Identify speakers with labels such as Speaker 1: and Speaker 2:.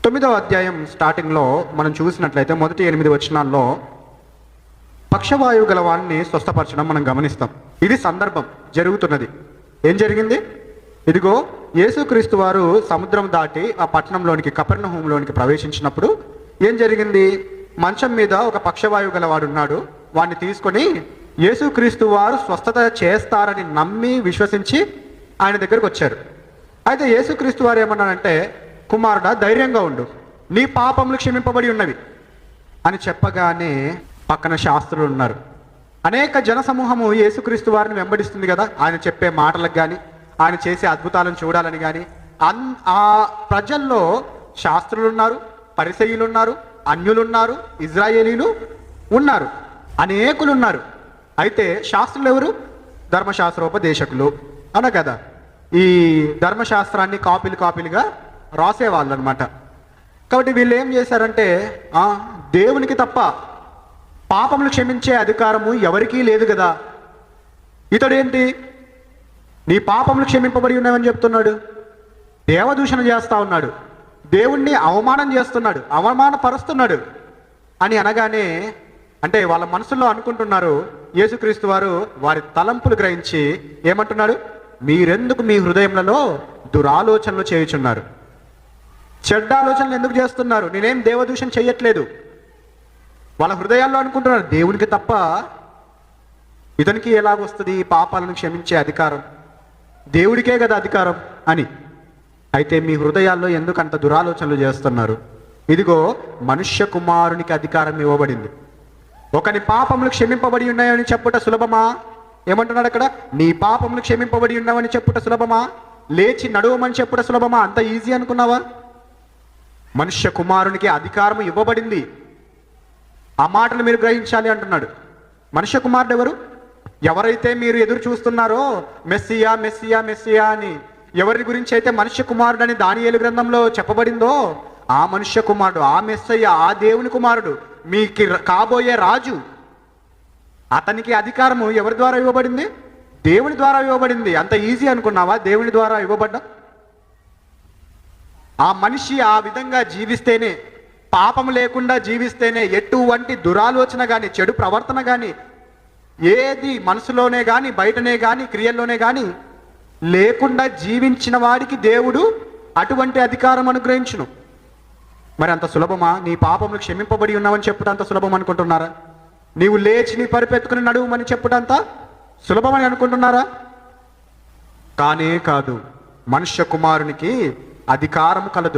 Speaker 1: 9వ అధ్యాయం స్టార్టింగ్లో మనం చూసినట్లయితే మొదటి 8 వచనాల్లో పక్షవాయువు గల వాడిని స్వస్థపరచడం మనం గమనిస్తాం. ఇది సందర్భం జరుగుతున్నది. ఏం జరిగింది? ఇదిగో యేసుక్రీస్తు వారు సముద్రం దాటి ఆ పట్టణంలోనికి కపెర్నహూములోనికి ప్రవేశించినప్పుడు ఏం జరిగింది? మంచం మీద ఒక పక్షవాయువు గలవాడు ఉన్నాడు. వాడిని తీసుకొని యేసుక్రీస్తు వారు స్వస్థత చేస్తారని నమ్మి విశ్వసించి ఆయన దగ్గరకు వచ్చారు. అయితే యేసుక్రీస్తు వారు ఏమన్నారంటే, కుమారుడా ధైర్యంగా ఉండు, నీ పాపములు క్షమింపబడి ఉన్నవి అని చెప్పగానే పక్కన శాస్త్రులు ఉన్నారు. అనేక జనసమూహము యేసుక్రీస్తు వారిని వెంబడిస్తుంది కదా, ఆయన చెప్పే మాటలకు కానీ ఆయన చేసే అద్భుతాలను చూడాలని కానీ. ఆ ప్రజల్లో శాస్త్రులు ఉన్నారు, పరిసయ్యులు ఉన్నారు, అన్యులు ఉన్నారు, ఇజ్రాయేలీలు ఉన్నారు, అనేకులు ఉన్నారు. అయితే శాస్త్రులు ఎవరు? ధర్మశాస్త్రోపదేశకులు అన కదా. ఈ ధర్మశాస్త్రాన్ని కాపీలుగా రాసేవాళ్ళు అనమాట. కాబట్టి వీళ్ళు ఏం చేశారంటే, దేవునికి తప్ప పాపములు క్షమించే అధికారము ఎవరికీ లేదు కదా, ఇతడేంటి నీ పాపములు క్షమింపబడి ఉన్నాయని చెప్తున్నాడు, దేవదూషణ చేస్తా ఉన్నాడు, దేవుణ్ణి అవమానం చేస్తున్నాడు, అవమానపరుస్తున్నాడు అని అనగానే, అంటే వాళ్ళ మనసులో అనుకుంటున్నారు. యేసుక్రీస్తు వారు వారి తలంపులు గ్రహించి ఏమంటున్నాడు? మీరెందుకు మీ హృదయములలో దురాలోచనలు చేయుచున్నారు? చెడ్డ ఆలోచనలు ఎందుకు చేస్తున్నారు? నేనేం దేవదూషణ చెయ్యట్లేదు. వాళ్ళ హృదయాల్లో అనుకుంటున్నారు, దేవునికి తప్ప ఇతనికి ఎలాగొస్తుంది పాపాలను క్షమించే అధికారం? దేవుడికే కదా అధికారం అని. అయితే మీ హృదయాల్లో ఎందుకు అంత దురాలోచనలు చేస్తున్నారు? ఇదిగో మనుష్య కుమారునికి అధికారం ఇవ్వబడింది. ఒకని పాపములు క్షమింపబడి ఉన్నాయని చెప్పుట సులభమా? ఏమంటున్నాడు అక్కడ? నీ పాపములు క్షమింపబడి ఉన్నావని చెప్పుట సులభమా? లేచి నడువమని చెప్పుట సులభమా? అంత ఈజీ అనుకున్నావా? మనుష్య కుమారునికి అధికారం ఇవ్వబడింది. ఆ మాటలు మీరు గ్రహించాలి అంటున్నాడు. మనుష్య కుమారుడు ఎవరు? ఎవరైతే మీరు ఎదురు చూస్తున్నారో మెస్సియా మెస్సియా మెస్సియా అని, ఎవరి గురించి అయితే మనుష్య కుమారుడు అని దానియేలు గ్రంథంలో చెప్పబడిందో ఆ మనుష్య కుమారుడు, ఆ మెస్సయ్య, ఆ దేవుని కుమారుడు, మీకు కాబోయే రాజు, అతనికి అధికారము ఎవరి ద్వారా ఇవ్వబడింది? దేవుని ద్వారా ఇవ్వబడింది. అంత ఈజీ అనుకున్నావా? దేవుని ద్వారా ఇవ్వబడ్డా ఆ మనిషి ఆ విధంగా జీవిస్తేనే, పాపము లేకుండా జీవిస్తేనే, ఎటువంటి దురాలోచన కానీ చెడు ప్రవర్తన కానీ ఏది మనసులోనే కానీ బయటనే కానీ క్రియల్లోనే కానీ లేకుండా జీవించిన వాడికి దేవుడు అటువంటి అధికారం అనుగ్రహించును. మరి అంత సులభమా? నీ పాపములు క్షమింపబడి ఉన్నావని చెప్పుట అంత సులభం అనుకుంటున్నారా? నీవు లేచి నీ పరిపెత్తుకుని నడువమని చెప్పుటంత సులభమని అనుకుంటున్నారా? కానే కాదు. మనుష్య కుమారునికి అధికారం కలదు.